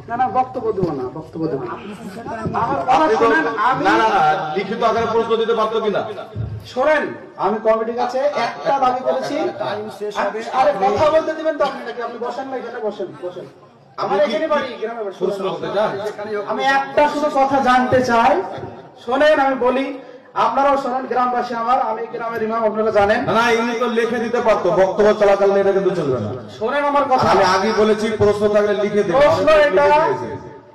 না না বক্তব্য দেবো না, বক্তব্য দেবো না। লিখিত আকারে প্রশ্ন দিতে পারতো কিনা? শোনেন, আমি কমিটির কাছে একটা দাবি করেছি। আরে কথা বলতে দিবেন তো আপনি নাকি? আপনি বসেন না, এখানে বসেন, বসেন। আমার এখানে বাড়ি, গ্রামে বাড়ি। আমি একটা শুধু কথা জানতে চাই। শোনেন, আমি বলি, আপনারাও শোনেন, গ্রামবাসী আমার, আমি গ্রামের ইমাম, আপনারা জানেন। না এমনি তো লিখে দিতে পারতো, বক্তব্য চলাকালীন এটা কিন্তু চলবে না। শোনেন আমার কথা, আমি আগে বলেছি প্রশ্ন থাকলে লিখে দিন। প্রশ্ন এটা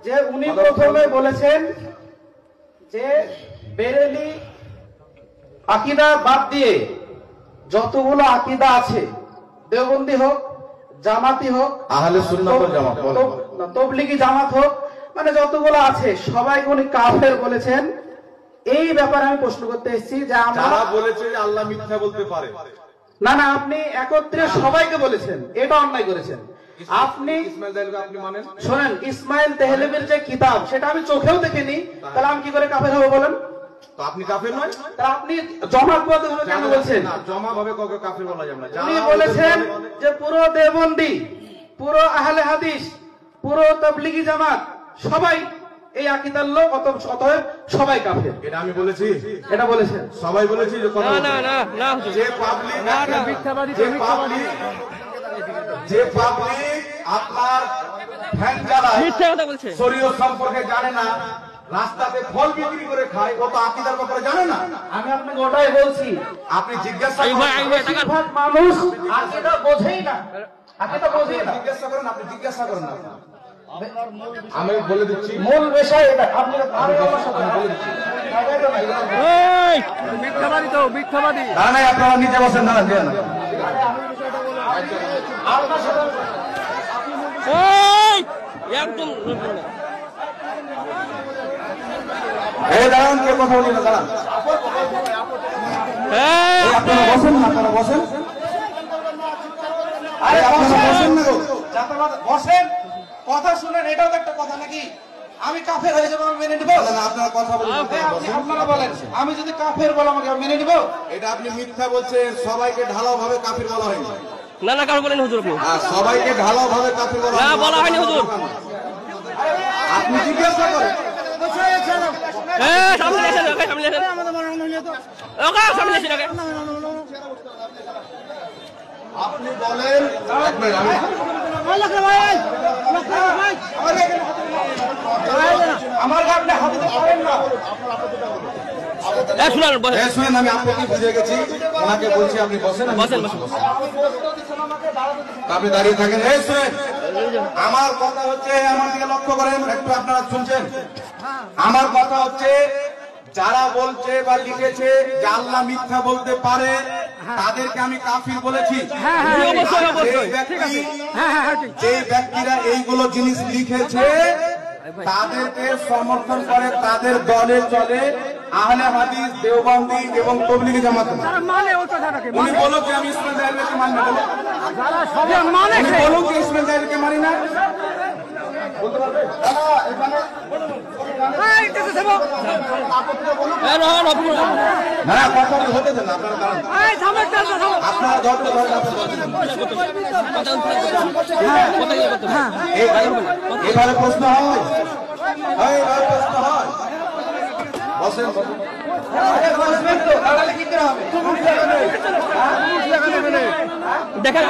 যে উনি প্রথমে বলেছেন যে বেরেলি আকীদা বাদ দিয়ে যতগুলো আকীদা আছে, দেওবন্দি হোক, জামাতি হোক, আহলে সুন্নাত ওয়াল জামাত, তবলিগি জামাত হোক, মানে যতগুলো আছে সবাইকে উনি কাফের বলেছেন। এই ব্যাপারে আমি প্রশ্ন করতে এসেছি যে আমরা বলেছে যে আল্লাহ মিথ্যা বলতে পারে। না না, আপনি একত্রে সবাইকে বলেছেন, এটা অন্যায় করেছেন আপনি। আপনি মানেন? শোনেন, ইসমাইল তেহলবির যে কিতাব সেটা আমি চোখেও দেখিনি, তাহলে আমি কি করে কাফের হবো বলেন? তো আপনি কাফের নয়, তাহলে আপনি জমাতবাদ কেন বলছেন? জমা ভাবে কাউকে কাফের বলা যাবে না। উনি বলেছেন যে পুরো দেওবন্দি, পুরো আহলে হাদিস, পুরো তাবলিগি জামাত সবাই এই আকীদার লোক, অতএব সবাই কাফের। এটা আমি বলেছি? এটা বলেছেন সবাই বলেছি যে কথা না না না যে পাবলিক, না না মিথ্যাবাদী, যে পাবলিক আপনার ফ্যান চালায়, মিথ্যা কথা বলছে, শরীয়ত সম্পর্কে জানে না, রাস্তাতে ফল বিক্রি করে খায়, ও তো আকীদার ব্যাপারে জানে না। আমি আপনাকে ওটাই বলছি। আপনি জিজ্ঞাসা বেশিরভাগ মানুষ আকীদা বোঝেই না, আকীদা বোঝেই না। জিজ্ঞাসা করেন, আপনি জিজ্ঞাসা করেন না। আমি বলে দিচ্ছি মূল বিষয় এটা। আপনি বলে দিচ্ছি মিথ্যাবাদী তো মিথ্যাবাদী। না না, আপনারা নিচে বসেন। না না একদম এই দাঁড়ান, কে কথা বলি না, দাঁড়ান। আপনারা বসেন না, আপনারা বসেন। আরে বসেন না গো, বসেন, কথা শুনেন। এটাও তো একটা কথা নাকি? আমি কাফের হয়ে যাবো, আমি মেনে নিবো? আপনারা কথা বলুন। আপনারা বলেন, আমি যদি কাফের বলো আমাকে মেনে নিবো? এটা আপনি মিথ্যা বলছেন। সবাইকে ঢালাও ভাবে কাফির বলা হয়নি। না না, কারো বলেন হুজুর আপনি? সবাইকে ঢালাও ভাবে কাফির বলা না, বলা হয়নি হুজুর। আপনি জিজ্ঞাসা করেন। সামনে এসে ওকে, সামনে এসে ওকে, সামনে এসে ওকে। আপনি বলেন, আমার আপনি হাতে পারেন না। শুনেন, আমি আপনাকে বুঝে গেছি, ওনাকে বলছি আপনি বসেন। বসেন বসেন। আপনি দাঁড়িয়ে থাকেন। শুনেন, আমার কথা হচ্ছে, আমার দিকে লক্ষ্য করেন একটু, আপনারা শুনছেন? আমার কথা হচ্ছে, যারা বলছে বা লিখেছে যে আল্লাহ মিথ্যা বলতে পারে, তাদেরকে আমি কাফির বলেছি। যে ব্যক্তিরা এইগুলো জিনিস লিখেছে তাদেরকে সমর্থন করে, তাদের দলে চলে আহলে হাদিস, দেওবন্দি এবং তবলিগি জামাত। উনি বলো যে আমি ইসমাইল দাইরকে মানি না, বলো কি ইসমাইল দাইরকে মানি না? বলতে পারবে? না, কথা হতে দেন, আপনারা দাঁড়ান। আপনারা ধরতে ধরেন, এবারে প্রশ্ন হয়, এবারে প্রশ্ন হয়। বসেন, দেখেন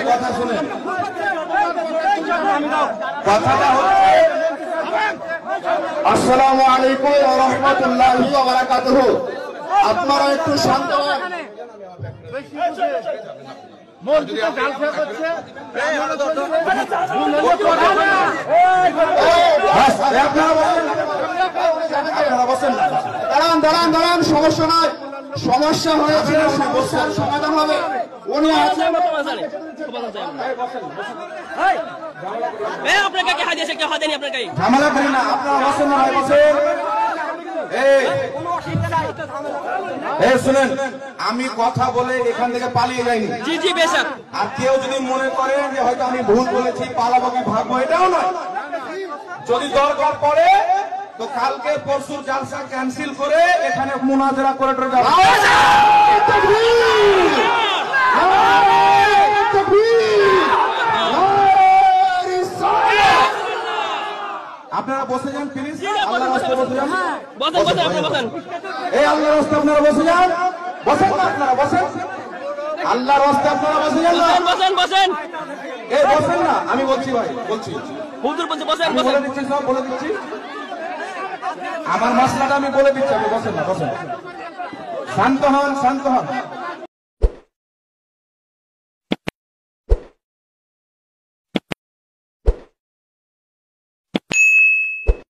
কথা শুনেন। কথাটা হচ্ছে, আসসালামু আলাইকুম ওয়া রাহমাতুল্লাহি ওয়া বারাকাতুহু। আপনারা একটু শান্ত হন। দাঁড়ান, সমস্যা নয়, সমস্যা হয়েছে, সমস্যার সমাধান হবে। উনি আছেন, আপনাকে কে হাদিয়েছে, কেউ হাতেনি আপনাকে। ঝামেলা করি না, আপনারা বসেন না, বসেন। শুনেন, আমি কথা বলে এখান থেকে পালিয়ে যাইনি। জি জি বেশক। আর কেউ যদি মনে করেন যে হয়তো আমি ভুল বলেছি, পালাবো কি ভাগবো, এটাও নয়। যদি দরকার পড়ে তো কালকে পরশুর জালসা ক্যান্সেল করে এখানে মুনাজারা করে যাবো। রাস্তায় বসে যান। বসেন বসেন আপনি বসেন। এই আল্লাহর রাস্তায় আপনারা বসে যান, বসেন না আপনারা, বসেন। আল্লাহর রাস্তায় আপনারা বসে যান না, বসেন বসেন বসেন। এই বসেন না, আমি বলছি ভাই, বলছি, হুজুর বলছে বসেন আমি বসেন। বলে দিচ্ছি, সব বলে দিচ্ছি, আমার মশলাটা আমি বলে দিচ্ছি, আপনি বসেন না, বসেন, শান্ত হন, শান্ত হন।